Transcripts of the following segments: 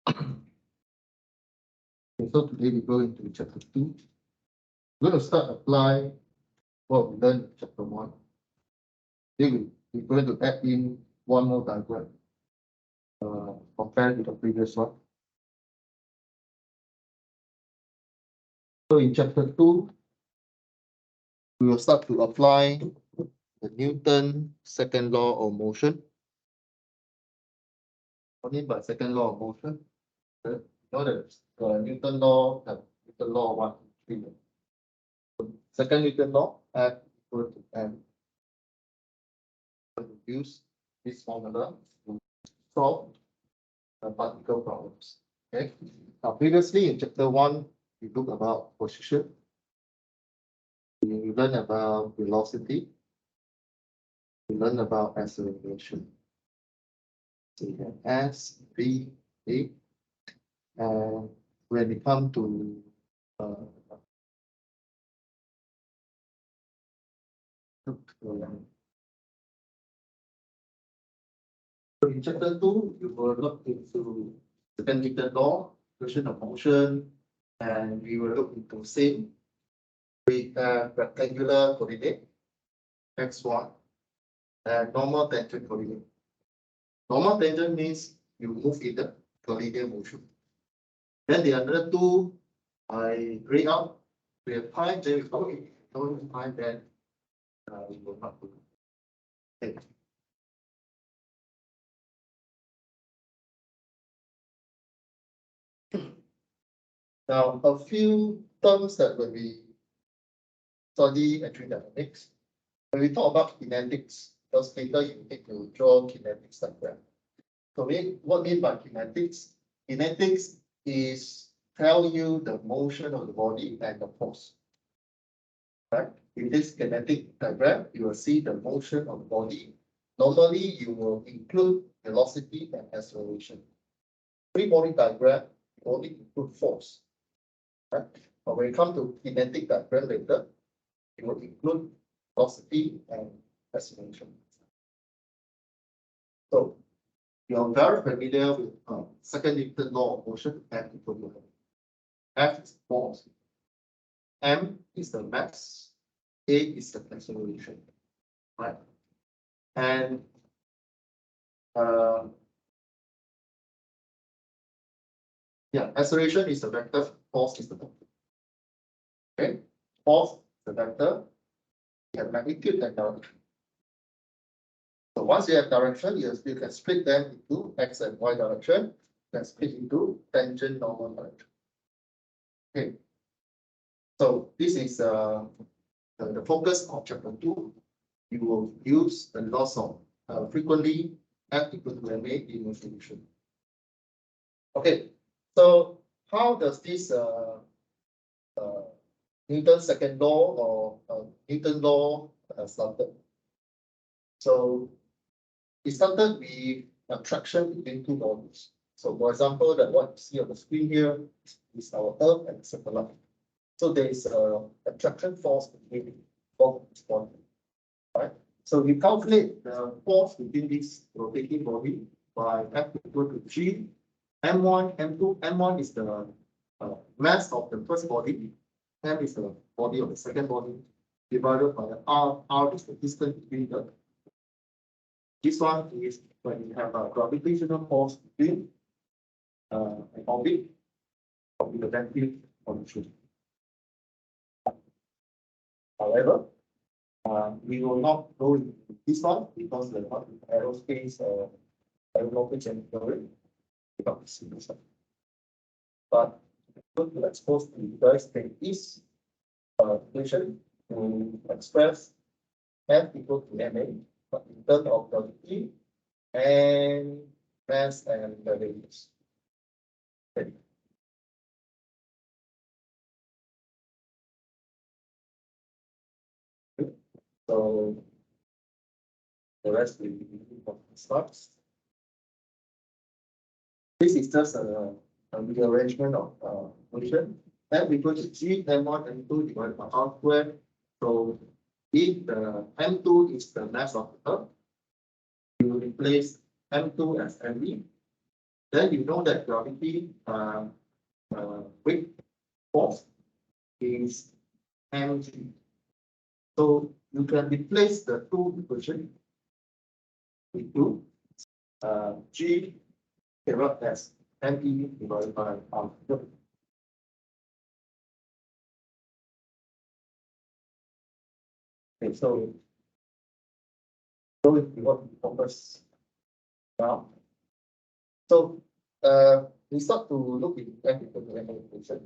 Okay, so today we go into chapter 2. We're going to start apply what we learned in chapter 1. Then we're going to add in one more diagram compared to the previous one. So in chapter 2, we will start to apply the Newton's second law of motion. What do you mean by second law of motion? You know that Newton law and Newton law 1, 3. Second Newton law, F equal to M. Use this formula to solve the particle problems. Okay. Now, previously in chapter 1, we looked about position. We learned about velocity. We learned about acceleration. So we have S, V, A. And when we come to so in chapter 2, you will look into second Newton law, equation of motion, and we will look into same with rectangular coordinate, x1, and normal tangent coordinate. Normal tangent means you move in the collinear motion. Then the other two, I grade out. We have pi, then we don't pi, then we will not do. Okay. Now, a few terms that when we study entry dynamics, when we talk about kinetics, because later you need to draw kinetics diagram. So what I mean by kinetics? Kinetics is tell you the motion of the body and the force. Right? In this kinetic diagram, you will see the motion of the body. Normally, you will include velocity and acceleration. Free body diagram, you only include force. Right? But when you come to kinetic diagram later, you will include velocity and acceleration. So you're very familiar with second Newton law of motion, F equal to M. F is force, M is the mass, A is the acceleration, right? And acceleration is the vector, force is the vector. Okay, force is the vector, you have magnitude and direction. So once you have direction, you can split them into x and y direction, you can split into tangent normal direction. Okay. So this is the focus of chapter 2. You will use the loss of frequently F equal to MA in your solution. Okay, so how does this Newton's second law or Newton law started? So it started with attraction between two bodies. So for example, that what you see on the screen here is our Earth and satellite. So there is an attraction force between both bodies, right? So we calculate the force between this rotating body by F equal to G, M1, M2. M1 is the mass of the first body, M is the body of the second body, divided by the R. R is the distance between the. This one is when you have a gravitational force between an orbit of the negative position. However, we will not go into this one because we're not in aerospace or aeronautics engineering. But to expose to you guys take this equation to express F equal to MA, but in terms of gravity and mass and the radius. Okay. So the rest will be starts. This is just a rearrangement of motion. F equal to G M1 M2 divided by R squared. So if the M2 is the mass of the Earth, you will replace M2 as MV then you know that gravity weight force is mg. So you can replace the two equation into g derived as me divided by r. Okay, so if you want to focus now, so we start to look at technical equation.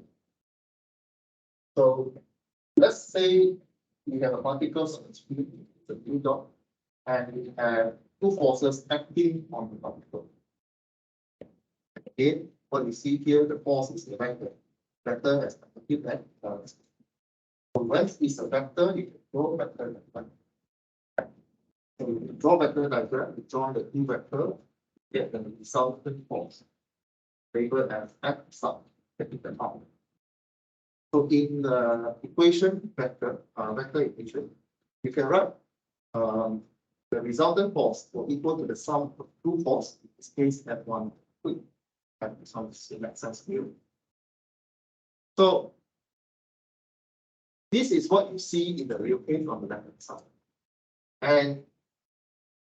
So let's say we have a particle on the screen, the blue dot, and we have two forces acting on the particle. Again, what you see here, the force is the vector. Vector has negative and positive. So when it's a vector, you can draw vector diagram. So if you draw vector diagram, you draw the two vector, get the resultant force. Labeled as F sub capital R. So in the equation vector equation, you can write the resultant force will equal to the sum of two forces, in this case F1 2, and this one is in excess mu. So this is what you see in the real case on the left hand side. And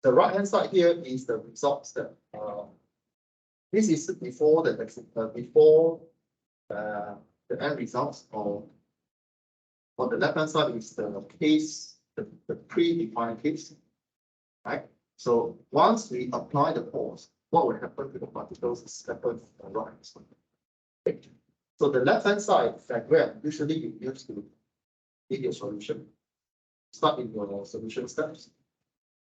the right hand side here is the results that this is before the end results, or on the left hand side is the case, the predefined case, right? So once we apply the force, what will happen to the particles is happen on the right hand side. Okay. So the left hand side diagram usually you use to in your solution. Start in your solution steps.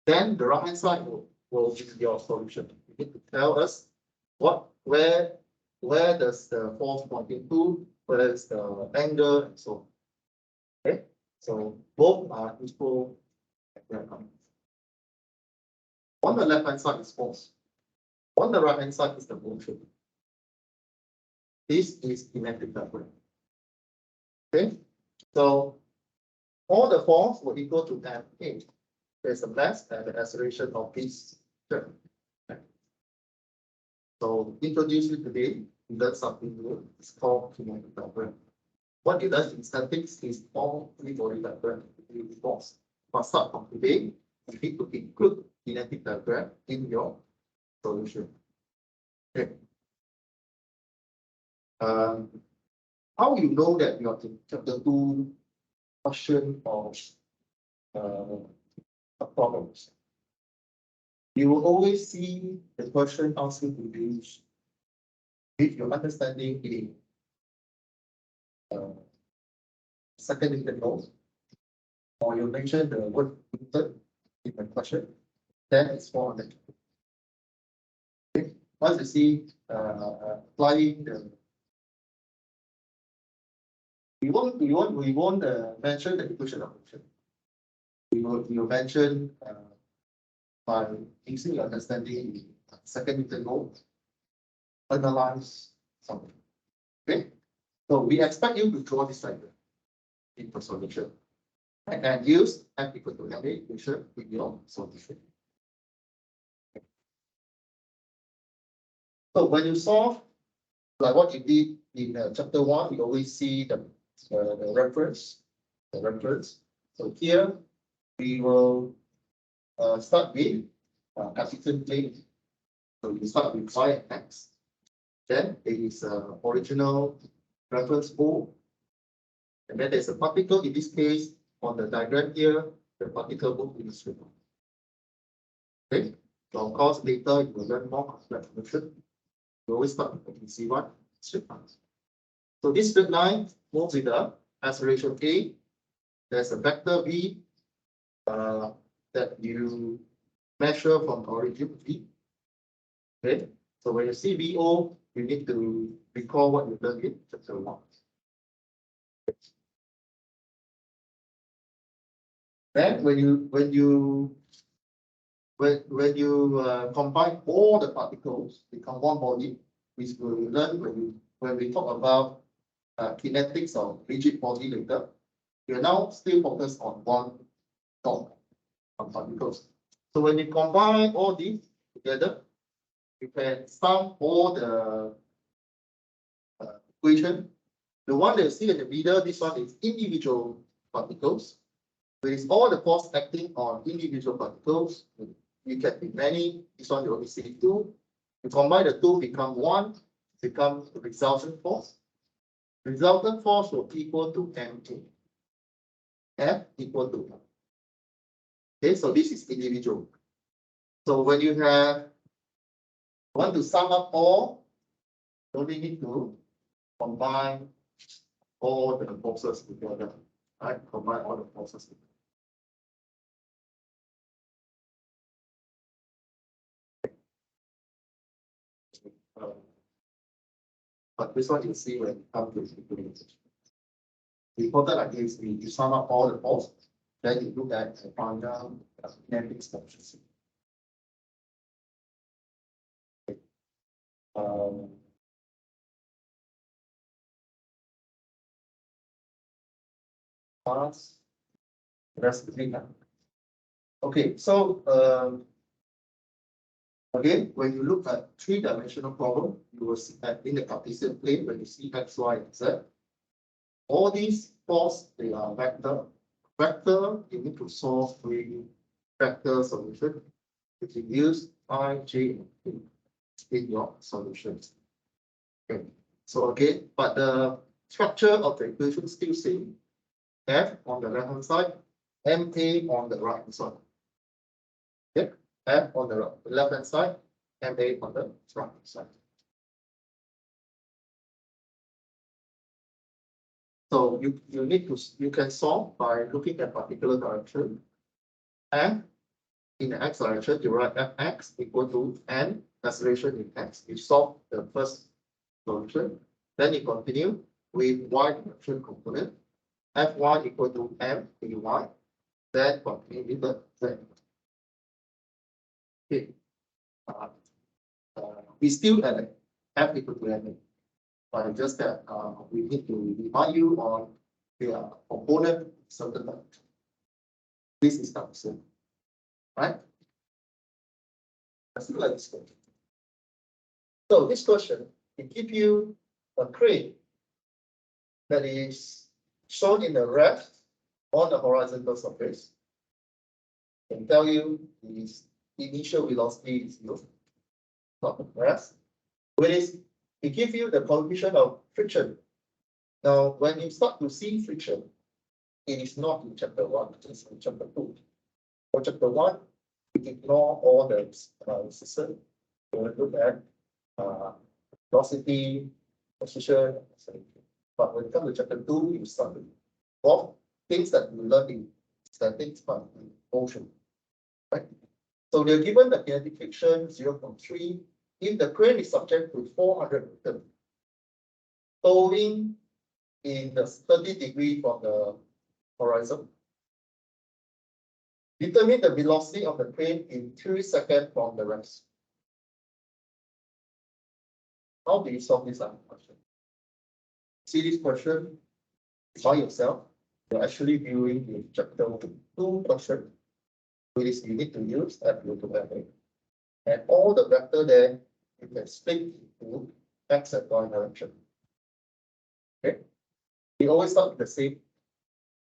Then the right hand side will be your solution. You need to tell us where does the force pointing to, where is the angle, and so on. Okay, so both are useful. On the left hand side is force. On the right hand side is the motion. This is kinetic diagram. Okay, so all the force will equal to ma. There's a mass and the acceleration of this term. Okay. So introduce you today, we learn something new. It's called kinetic diagram. What it does in statistics is all three body diagram with force. But start from today, you need to include kinetic diagram in your solution. Okay. How you know that you are in chapter 2 question of problems? You will always see the question asking to use with your understanding in second interval, or you mention the word Newton in the question, then it's 400. Okay. Once you see applying the we won't mention the equation of motion. We will mention by using your understanding in second interval, analyze something. Okay, so we expect you to draw this diagram in the solution and then use F equal to ma equation in your solution. So when you solve, like what you did in chapter 1, you always see the reference. So here we will start with Cartesian plane. So you start with y and x. Then there is original reference O. And then there's a particle, in this case, on the diagram here, the particle will be straight line. Okay, so of course later you will learn more complex motion. You always start with the easy one, straight lines. So this straight line moves with the acceleration A. There's a vector V that you measure from origin V. Okay, so when you see VO, you need to recall what you learned in chapter 1. Then when you combine all the particles, become one body, which we will learn when we talk about kinetics of rigid body later. We are now still focused on one dot of particles. So when you combine all these together, you can sum all the equation. The one that you see in the middle, this one is individual particles. With all the force acting on individual particles, you can be many. This one you only see two. You combine the two, become one, become the resultant force. Resultant force will equal to MA. F equal to 1. Okay, so this is individual. So when you want to sum up all, you only need to combine all the forces together. Right? Combine all the forces together. But this one you see when it comes to implementation. The important idea is you sum up all the forces, then you look at the final kinetics functions. Rest okay, so again, when you look at three-dimensional problem, you will see that in the Cartesian plane, when you see x, y, and z, all these forces they are vector. Vector, you need to solve three vector solution. If you use I, J, and K in your solutions. Okay. So again, but the structure of the equation is still same. F on the left hand side, MA on the right hand side. Okay. F on the left hand side, MA on the right hand side. So you can solve by looking at particular direction. And in the x direction, you write fx equal to n acceleration in x. You solve the first solution. Then you continue with y direction component. Fy equal to m dy. Then continue with the z. Okay. We still at f equal to m. But just that we need to remind you on the component certain direction. This is the same. Right? Let's look at this question. So this question, it gives you a crane that is shown in the rest on the horizontal surface. It can tell you its initial velocity is 0, not the rest. It gives you the coefficient of friction. Now, when you start to see friction, it is not in chapter 1, it is in chapter 2. For chapter 1, we ignore all the system. We look at velocity, position, etc. But when it comes to chapter 2, you start to involve things that you learn in statics but in motion. Right? So they're given the kinetic friction 0.3. If the crane is subject to 400 Newton, towing in the 30 degree from the horizon, determine the velocity of the crane in 3 seconds from the rest. How do you solve this question? See this question by yourself. You're actually viewing the chapter 2 question. With this, you need to use F to FA. And all the vector there, you can split into x and y direction. Okay. We always start with the same.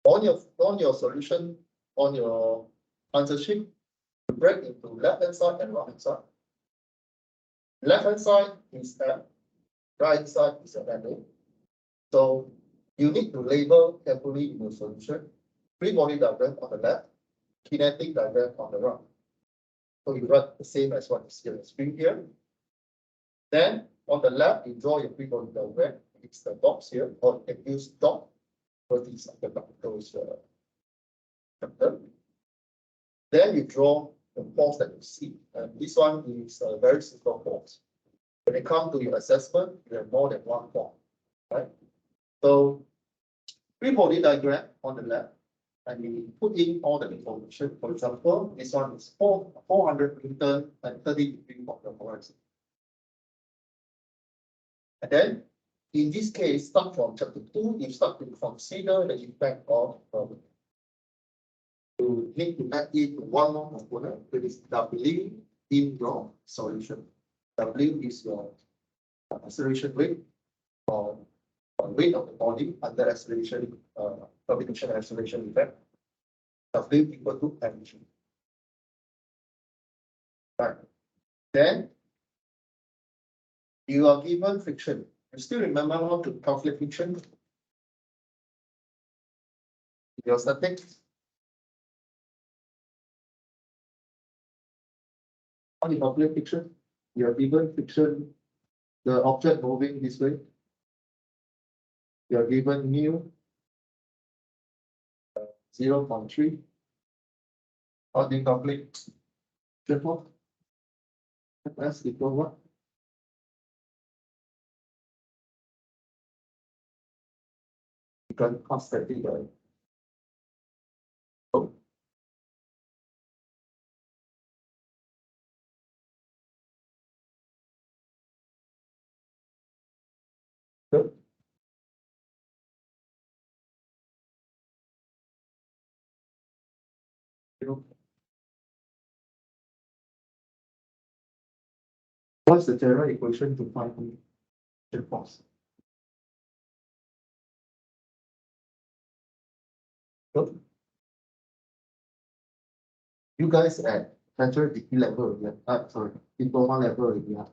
On your solution, on your answer sheet, you break into left hand side and right hand side. Left hand side is F, right hand side is FA. So you need to label carefully in your solution. Free body diagram on the left, kinetic diagram on the right. So you write the same as what you see on the screen here. Then on the left, you draw your free body diagram. It's the box here, or you can use dot for these of the particles. Then you draw the force that you see. And this one is a very simple force. When it comes to your assessment, you have more than one form. Right? So free body diagram on the left, and we put in all the information. For example, this one is 400 Newton and 30 degrees from the horizon. And then, in this case, start from chapter 2, you start to consider the impact of you need to add in one more component, that is doubling in your solution. W is your acceleration rate or weight of the body under acceleration, gravitational acceleration effect. W equal to mg. Right. Then you are given friction. You still remember how to calculate friction? Your statics. How do you calculate friction? You are given friction, the object moving this way. You are given mu 0.3. How do you calculate friction force? F equal what? You can constantly go. Good. What's the general equation to find friction force? Good. You guys at bachelor degree level, sorry, diploma level, yeah.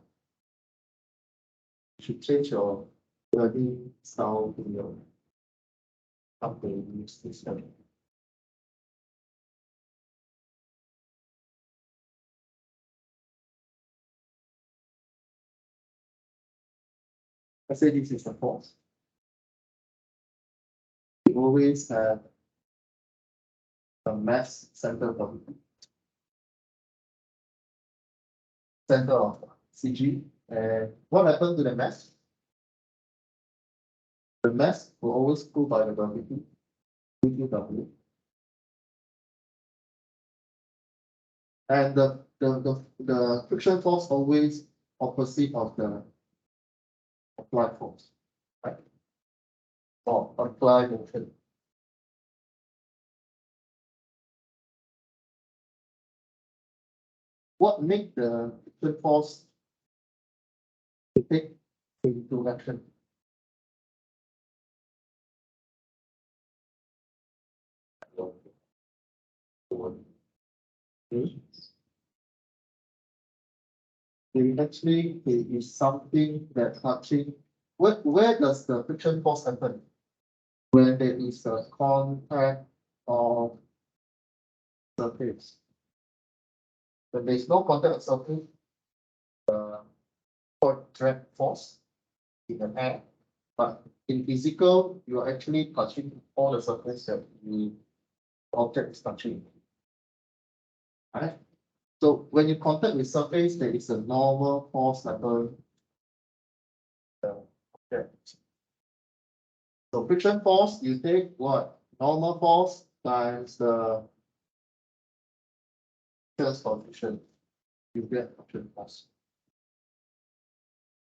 You should change your learning style to your company system. Let's say this is the force. You always have a mass center of CG. And what happened to the mass? The mass will always pull by the gravity, W. And the friction force always opposite of the applied force, right? Or applied motion. What make the friction force to take into action? Actually, it is something that touching. Where does the friction force happen? When there is a contact of surface. When there is no contact of surface, or drag force in the air, but in physical, you are actually touching all the surface that the object is touching. Right? So when you contact with surface, there is a normal force level. So friction force, you take what? Normal force times the coefficient. You get friction force.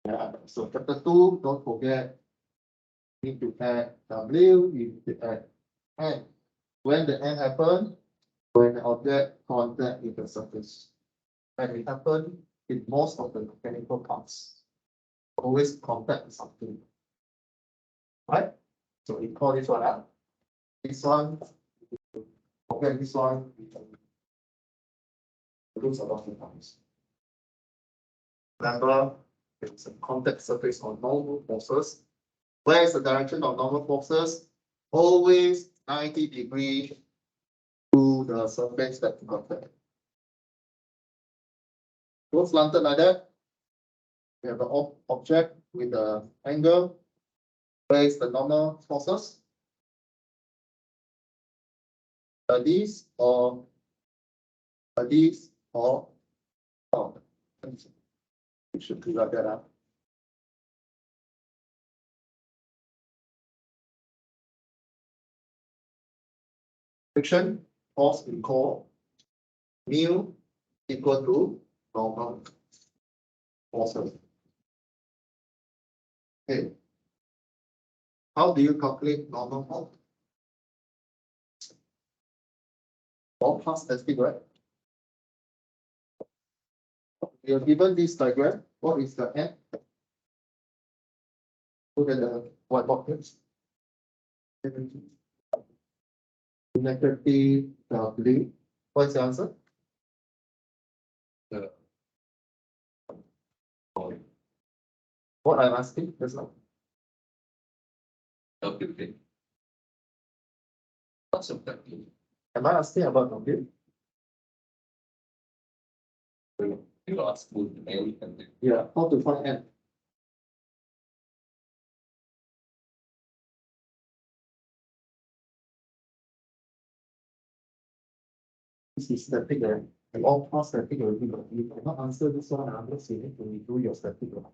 Yeah. So chapter 2, don't forget, you need to add W, you need to add N. When the N happens, when the object contact with the surface. And it happens in most of the mechanical parts. Always contact with something. Right? So we call this one out. This one, forget this one, we can lose a lot of times. Remember, it's a contact surface on normal forces. Where is the direction of normal forces? Always 90 degrees to the surface that you contact. Go slanted like that. We have an object with the angle. Where is the normal forces? These or these or it should be like that. Friction force we call mu equal to normal forces. Okay. How do you calculate normal force? All plus testing, right? we are given this diagram. What is the N? Look at the whiteboard first. Negative W. What's the answer? What I'm asking just now. W. What's a W? Am I asking about W? You ask who the L and then Yeah, how to find N? This is static, right? We all pass static already, but you cannot answer this one unless you need to redo your static. You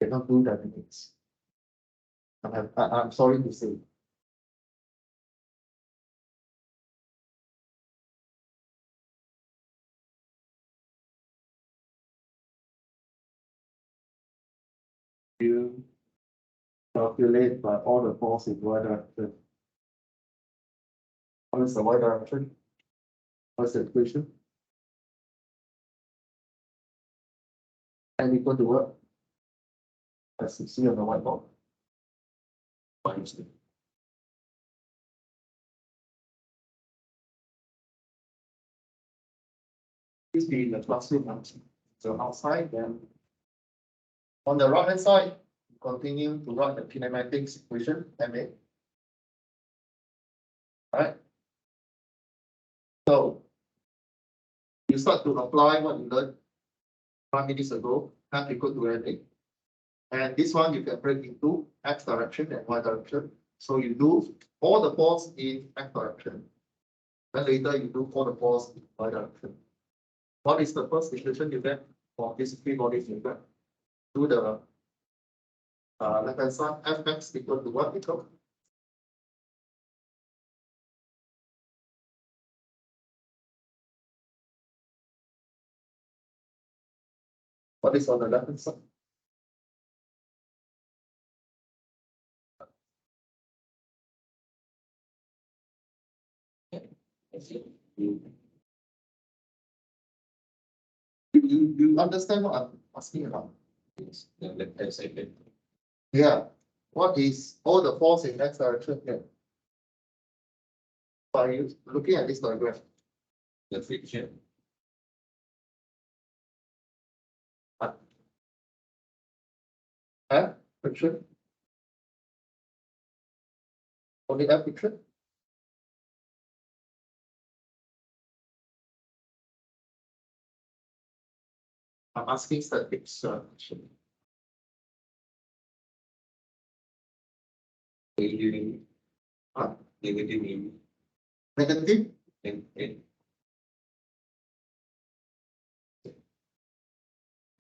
cannot do dynamics. I'm sorry to say. You calculate by all the force in y direction. What is the y direction? What's the equation? N equal to what? As you see on the whiteboard. minus the This be in the classroom. So outside, then on the right hand side, continue to write the kinematics equation, MA. Right? So you start to apply what you learned 5 minutes ago, F equal to NA. And this one you can break into X direction and Y direction. So you do all the force in X direction. Then later you do all the force in Y direction. What is the first equation you get for these three bodies you get? Do the left hand side, Fx equal to what equal? What is on the left hand side? You understand what I'm asking about? yes, the left hand side then Yeah. What is all the force in X direction here? By looking at this diagram. the friction. F friction. Only F friction. I'm asking statics question. Negative Ah, negative negative. and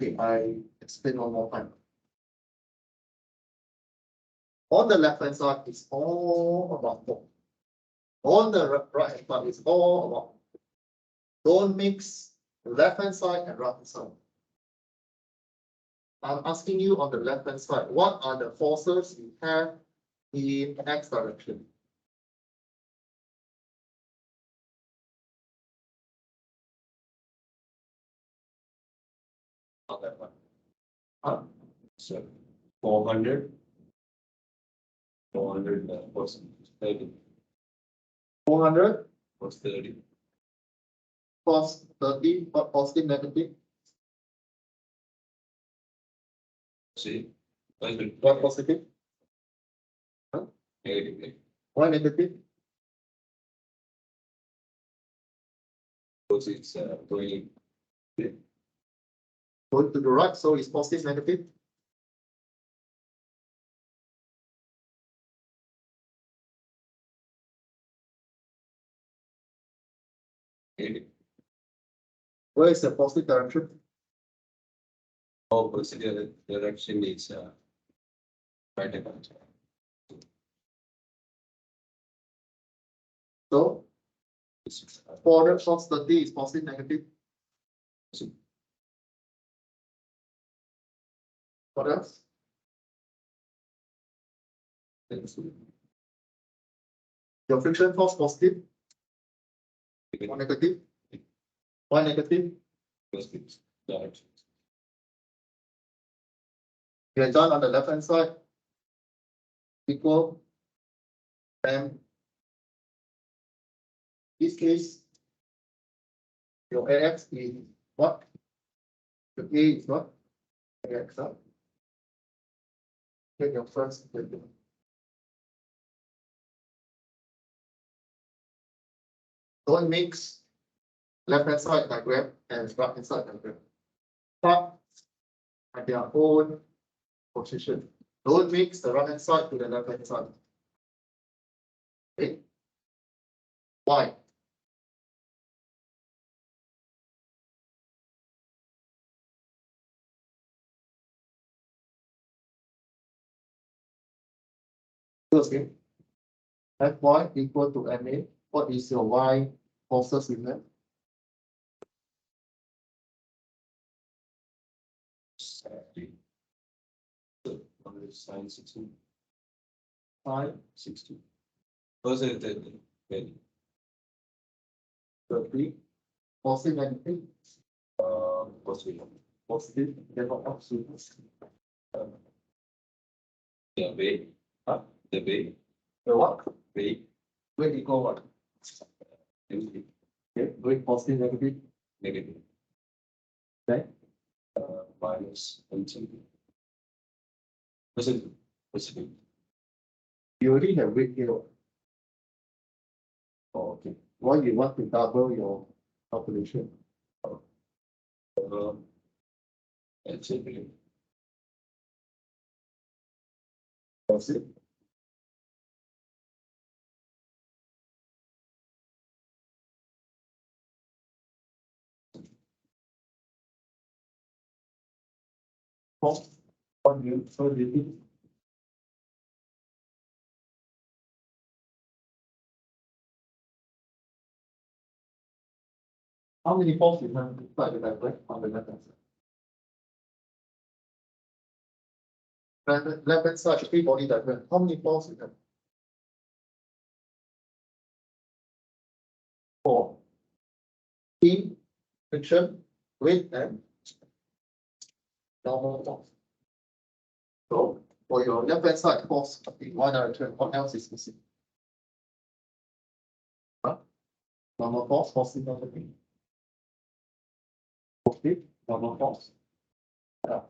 Okay, I explain one more time. On the left hand side is all about force. On the right hand side is all about. Don't mix left hand side and right hand side. I'm asking you on the left hand side, what are the forces you have in X direction? not that one. So So 400 was 30 400 was 30 plus 30, but positive, negative, see negative what positive, negative why negative? because it's going Going to the right, so it's positive, negative. negative. Where is the positive direction? Opposite direction is right hand. So 400 plus 30 is positive, negative. What else? Your friction force positive or negative? Why negative? First is direction. Your join on the left hand side equal m. This case, your ax is what? Your a is what? Ax, right? Get your first equation. Don't mix left hand side diagram and right hand side diagram. But at their own position. Don't mix the right hand side to the left hand side. Okay. Why? Okay. Fy equal to ma. What is your y forces in there? One is sine 16. Sine 16. First is the value. 30. Positive anything? Positive. Positive. Therefore, absolute. Yeah, way. Huh? The way. The what? Way. Weight equal what? Negative. Okay. Weight positive, negative. Negative. Okay. Minus 20. Positive. Positive. You already have weight here. Oh, okay. Why you want to double your calculation? Actually, Positive. What do you think? How many forms you have inside the diagram on the left hand side? Left hand side, free body diagram. How many forms you have? 4. Steam, friction, weight, and normal force. So for your left hand side force in one direction, what else is missing? Huh? Normal force, positive, negative. Positive, normal force. Yeah.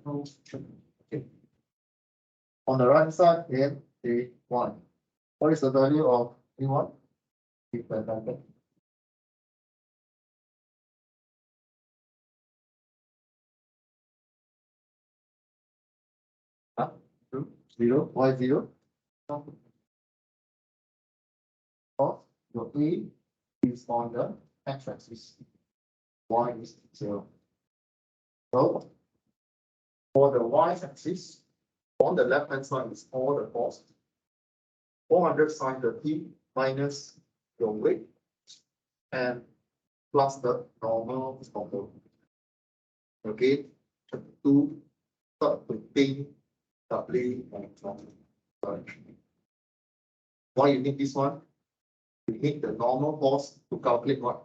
Okay. On the right side, then A1. What is the value of A1? Huh? 0. Why 0? Because your A is on the x-axis. Y is 0. So for the y-axis, on the left-hand side is all the force. 400 sine the t minus your weight and plus the normal component. Okay, chapter 2 start to think doubly and direction. Why you need this one? You need the normal force to calculate what?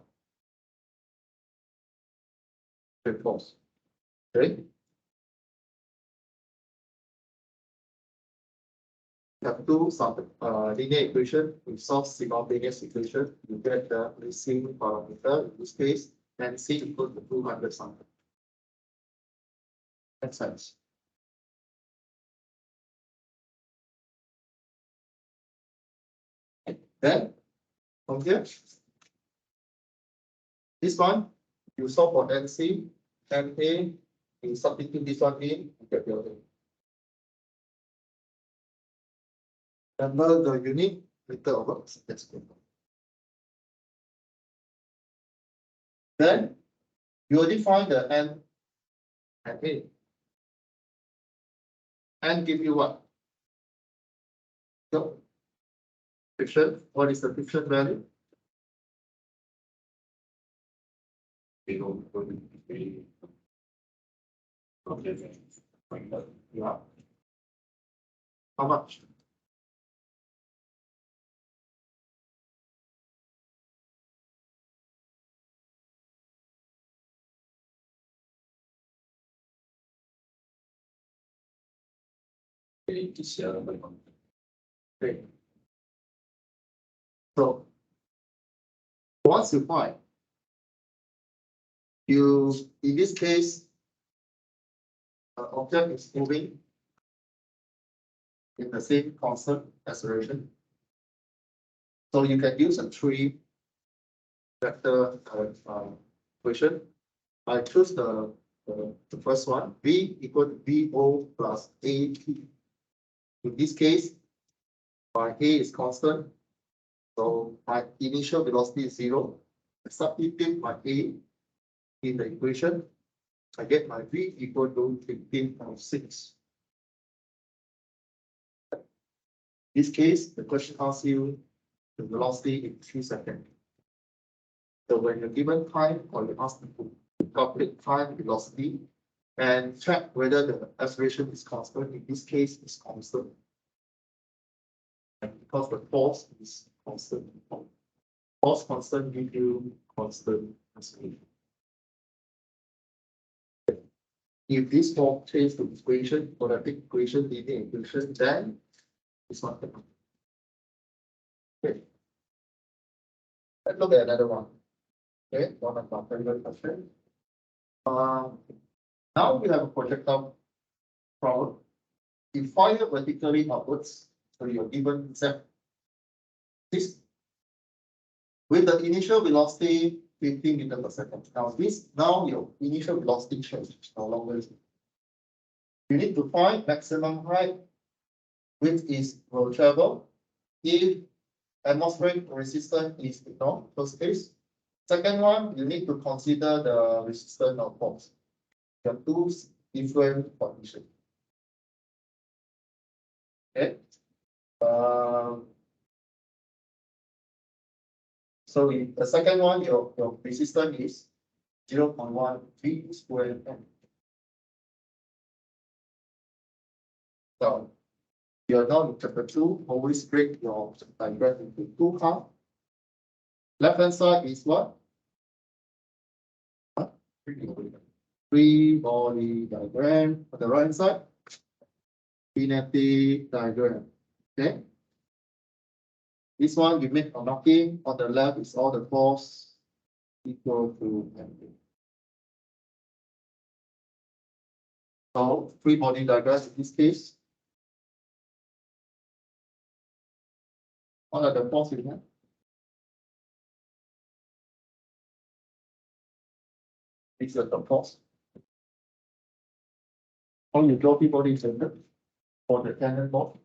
The force. Okay. Have two linear equation, we solve simultaneous equation, you get the receiving parameter, in this case, and c equal to 200 something. Makes sense. Then, from here, this one, you solve for NC, NA, you substitute this one in, you get your A. Remember the unit meter over that's good. Then you already find the N and A. N give you what? So friction. What is the friction value? Okay. Yeah. How much? Okay, this Okay. So once you find, in this case, the object is moving in the same constant acceleration. So you can use a three vector equation. I choose the first one, V equal to VO plus AT. In this case, my A is constant, so my initial velocity is 0. I substitute my A in the equation. I get my V equal to 15.6. In this case, the question asks you the velocity in 3 seconds. So when you're given time, or you ask to calculate time velocity and check whether the acceleration is constant. In this case, it's constant. And because the force is constant. Force constant gives you constant acceleration. If this form changes to equation, quadratic equation, linear equation, then it's not enough. Okay. Let's look at another one. Okay, one of our favorite questions. Now we have a projectile problem. You fire vertically upwards, so you're given Z. This with the initial velocity 15 meters per second. Now your initial velocity changes, no longer. You need to find maximum height, which is will travel if atmospheric resistance is ignored, first case. Second one, you need to consider the resistance of force. You have two different conditions. Okay. So in the second one, your resistance is 0.1 V squared M. So you are now in chapter 2, always break your diagram into two halves. Left hand side is what? Free body diagram. On the right hand side, kinetic diagram. Okay. This one you make a marking. On the left is all the force equal to mv. So free body diagram in this case. What are the forces you have? These are the force. How you draw free body center for the cannonball?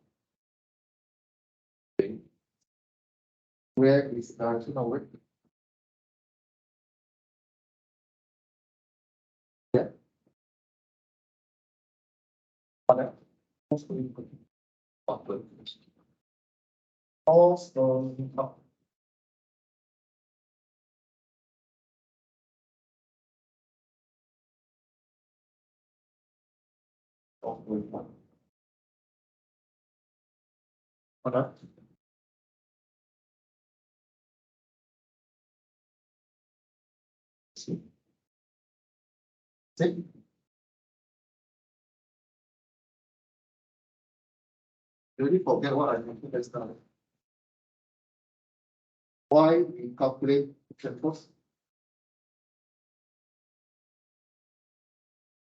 Where is the direction of it? Yeah. Force going up. See? You really forget what I mentioned just now. Why we calculate friction force?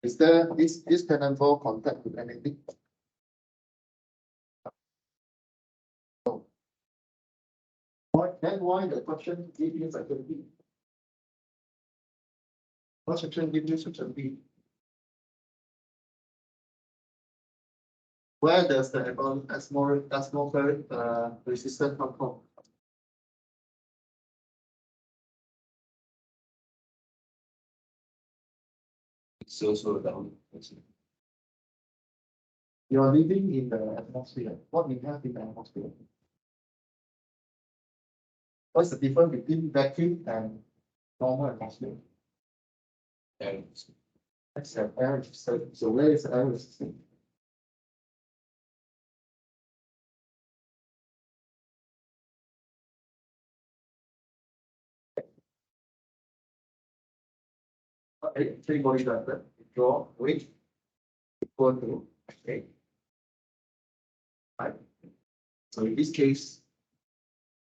Is there this cannonball contact with anything? No. Why the question gives you such a B? What section gives you such a B? Where does the atmospheric resistance come from? it's also down. You are living in the atmosphere. What we have in the atmosphere? What's the difference between vacuum and normal atmosphere? And That's the air resistance. So where is the air resistance? Okay, three body diagram. Draw weight equal to okay. right? So in this case,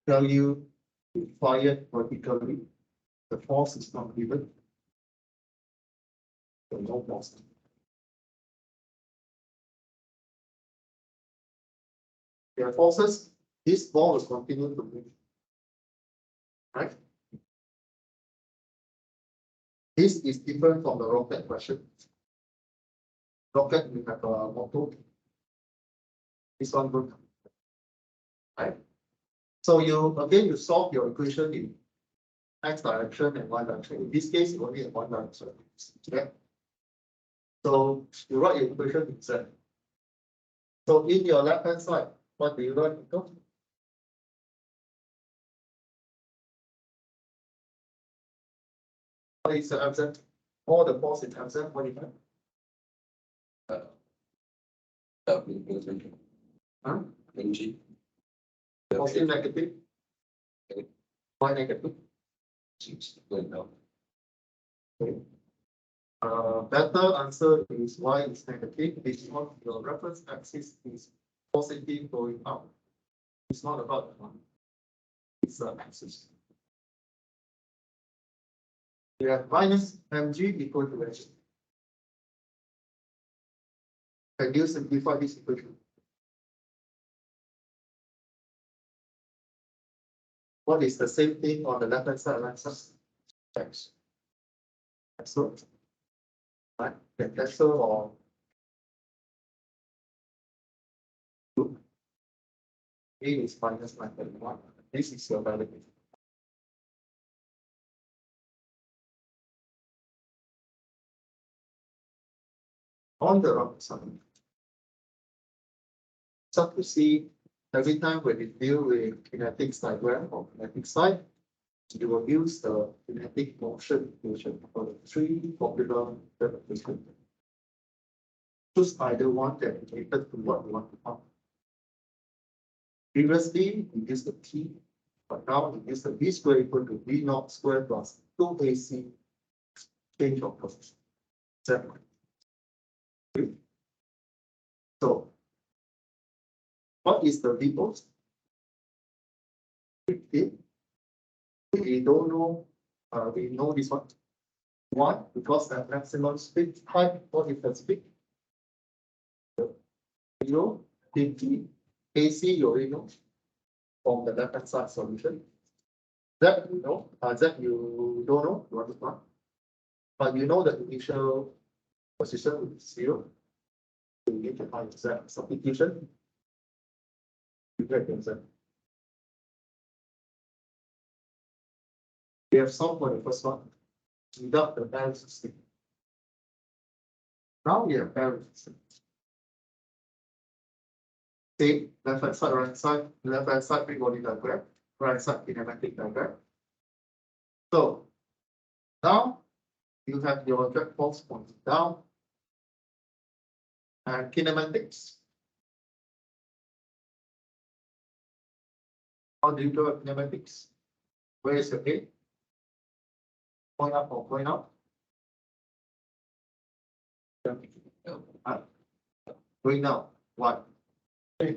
tell you fired vertically, the force is not given, so no force. There are forces, this ball is continuing to move, right? This is different from the rocket question. Rocket, we have a motor. This one good, right? So you solve your equation in x direction and y direction. In this case, you only have one direction. Okay? So you write your equation in Z. So in your left hand side, what do you write? What is the MZ? All the force in MZ, what do you have? Huh? NG. Positive, negative? Why negative? Going down. Better answer is y is negative because your reference axis is positive going up. It's not about the one. It's an axis. We have minus mg equal to h. Can you simplify this equation? What is the same thing on the left hand side, right side? X. So, right? That's so or A is minus 9.1. This is your value. On the right side, start to see every time when you deal with kinetics diagram or kinetic side, you will use the kinetic motion equation for the three popular representation. Choose either one that related to what you want to find. Previously, we used the T, but now we use the V square equal to V naught square plus 2AC change of position. So, what is the V post? We don't know, we know this one. Why? Because the maximum speed height, what is the speed? You know, the AC you already know from the left hand side solution. That you know, that you don't know, what is one. But you know the initial position is 0. So you need to find Z substitution. You get the Z. We have solved for the first one without the balance system. Now we have balance system. Say left hand side, left hand side free body diagram, right side kinematic diagram. So now you have your drag force pointing down and kinematics. How do you do kinematics? Where is the A? Point up or point out? Going down. What? A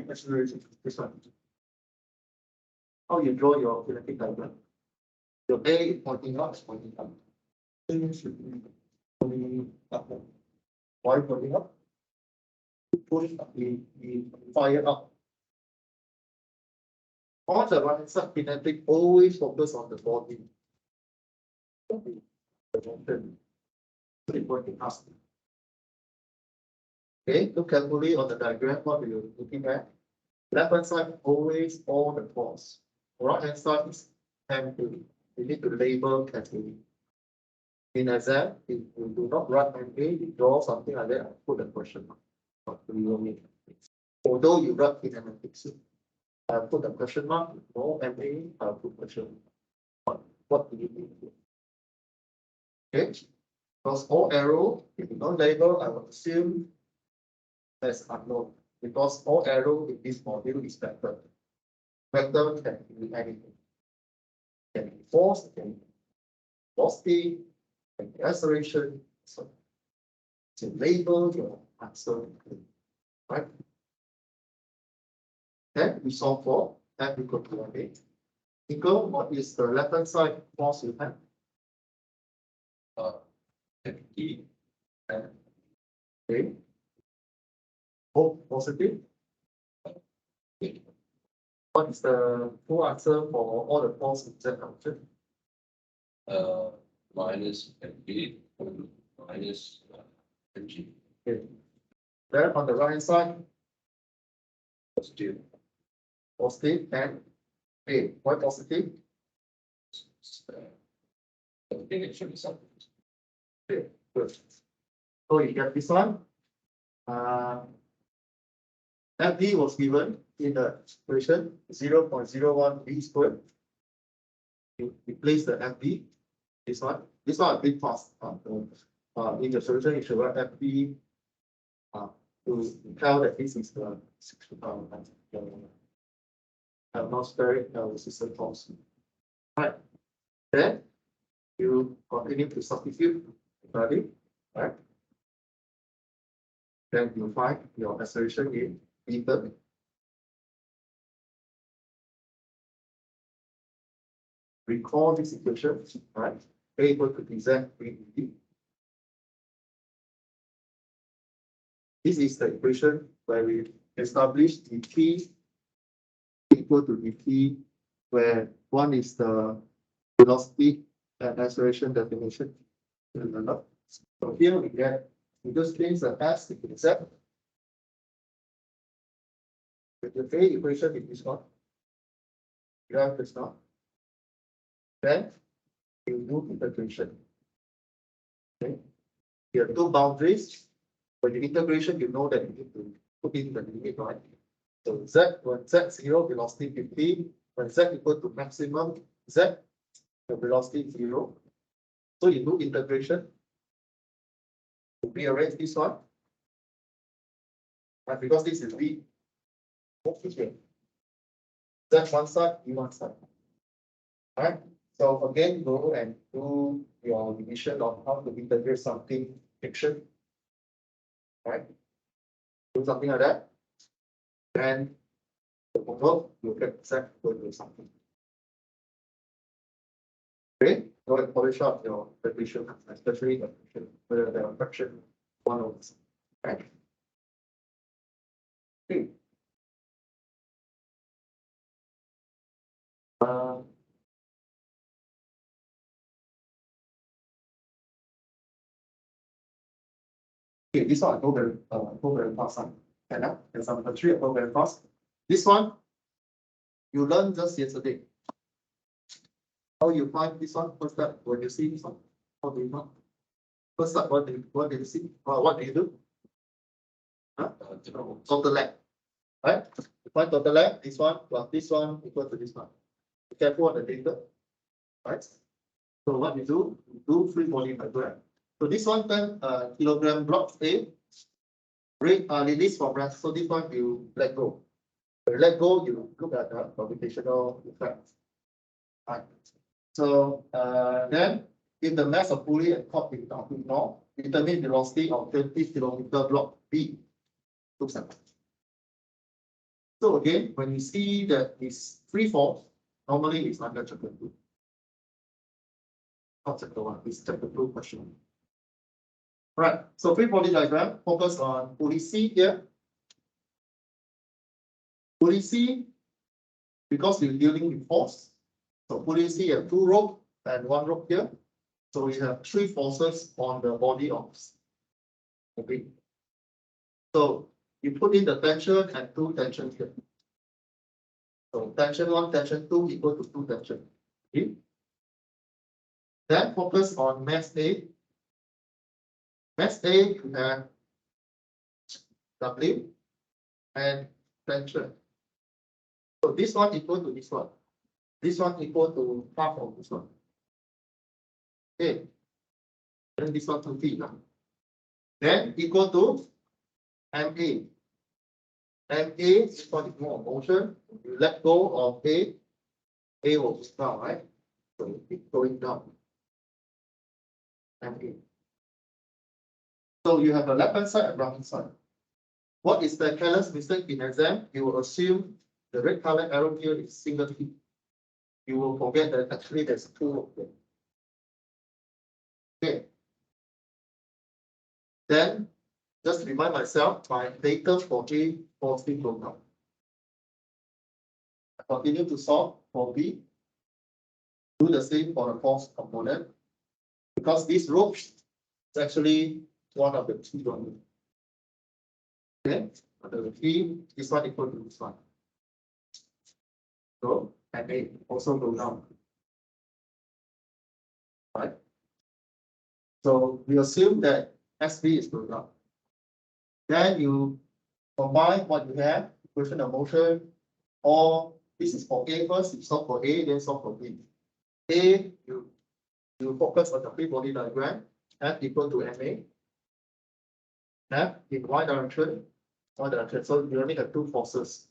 acceleration. This one. How you draw your kinetic diagram? Your A is pointing up, is pointing up. A should be pointing up. Why pointing up? Push up, we fire up. On the right side, kinetic always focus on the body. Okay, look carefully on the diagram. What are you looking at? Left hand side always all the force. Right hand side is empty. You need to label carefully. In exam, if you do not write MA, you draw something like that, put a question mark. But we will make it. Although you write kinematics, put a question mark, no MA, put question mark. What do you do? Okay, because all arrow, if you don't label, I will assume that's unknown. Because all arrow in this module is vector. Vector can be anything. Can be force, can be velocity, can be acceleration. So to label your answer, right? Then we solve for F equal to 1A. Equal, what is the left hand side force you have? FE and Okay. Both positive. What is the full answer for all the force in Z function? minus FE minus FG. Okay. Then on the right hand side, Positive. positive and A. Why positive? I think it should be something. Okay, good. So you get this one. FD was given in the equation 0.01 V squared. You replace the FD, this one a bit fast. In the solution, you should write FD to tell that this is the atmospheric resistance force. Right. Then you continue to substitute value, right? Then you find your acceleration in meter. Recall this equation, right? A equal to dz d. This is the equation where we establish dt equal to dt, where one is the velocity and acceleration definition. So here we just change the s to z. With the A equation, it is not. You have this not. Then you do integration. Okay. Here are two boundaries. For the integration, you know that you need to put in the limit, right? So z, when z0, velocity 50, when z equal to maximum z, the velocity 0. So you do integration. You rearrange this one. And because this is v, z one side, v one side. Alright. So again, go and do your division of how to integrate something fiction. Right? Do something like that. And the result you get exact equal to something. Okay, go and polish up your definition, especially the fraction, whether they are fraction 1 over something. Right? Okay. Okay, this one I go very fast. And now, example 3, I go very fast. This one, you learned just yesterday. How you find this one? First step, when you see this one, how do you know? First step, what do you see? What do you do? Huh? Total length. Right? You find total length, this one plus this one equal to this one. Be careful on the data. Right? So what you do free body diagram. So this one 10 kilogram block A, rate release from rest. So this one you let go. When you let go, you look at the gravitational effect. Right. So then if the mass of pulley and cord is not ignore, determine velocity of 20 kilometer block B. So again, when you see that it's free fall, normally it's under chapter 2. Not chapter 1, it's chapter 2 question. Right, so free body diagram, focus on pulley C here. Pulley C, because we're dealing with force, so pulley C have 2 rope and 1 rope here. So we have 3 forces on the body of C. Okay. So you put in the tension and 2 tensions here. So tension 1, tension 2 equal to 2 tension. Okay. Then focus on mass A. Mass A, you have W and tension. So this one equal to this one. This one equal to half of this one. Okay. Then this one to T now. Then equal to MA. MA is what is more motion. You let go of A will go down, right? So it's going down. MA. So you have the left hand side and right hand side. What is the careless mistake in exam? You will assume the red color arrow here is single hit. You will forget that actually there's two of them. Okay. Then just remind myself my data for A falsely broke down. I continue to solve for B. Do the same for the false component. Because this row is actually one of the two domains. Okay, the P is not equal to this one. So and A also go down. Right? So we assume that SB is going down. Then you combine what you have, equation of motion, or this is for A first, you solve for A, then solve for B. A, you focus on the free body diagram, F equal to MA. F in Y direction, Y direction. So you only have two forces.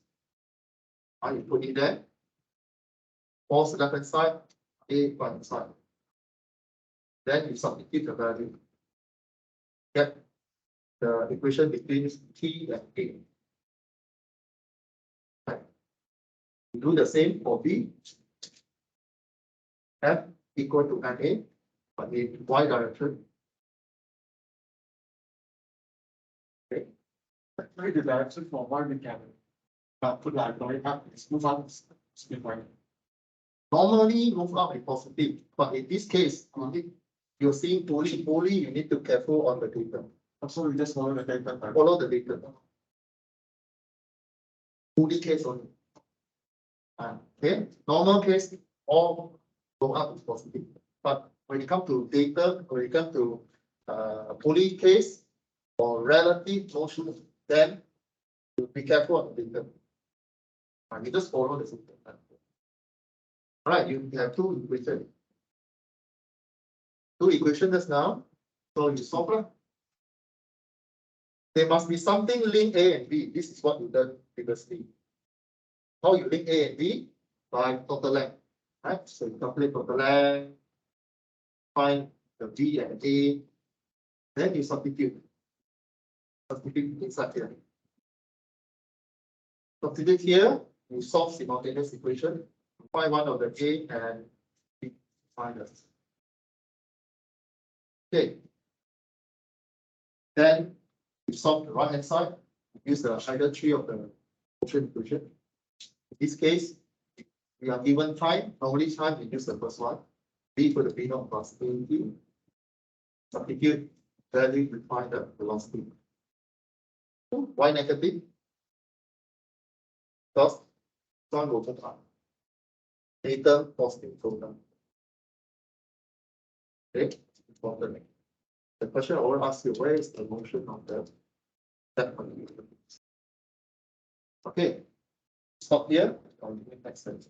You put it there. Force left hand side, A right hand side. Then you substitute the value. Get the equation between T and A. Right. You do the same for B. F equal to MA, but in Y direction. Okay. Actually, the direction for why we can put like going up is move up speed point. Normally move up is positive, but in this case, you're seeing only you need to be careful on the data. So we just follow the data. Follow the data. Only case only. Okay, normal case, all go up is positive. But when it comes to data, when it comes to poly case or relative motion, then you be careful on the data. And you just follow the system. All right, you have two equations. Two equations just now. So you solve. There must be something link A and B. This is what you done previously. How you link A and B? By total length. Right? So you calculate total length, find the B and A, then you substitute. Substitute inside here. Substitute here, you solve simultaneous equation. Find one of the A and B. Find the. Okay. Then you solve the right hand side. Use the either three of the motion equation. In this case, we are given time. Normally time we use the first one. B equal to B naught plus AT. Substitute value to find the velocity. Why negative? Because one will move up. Later positive total. Okay, important. The question I will ask you, where is the motion of the step? Okay, stop here. I'll give you next sentence.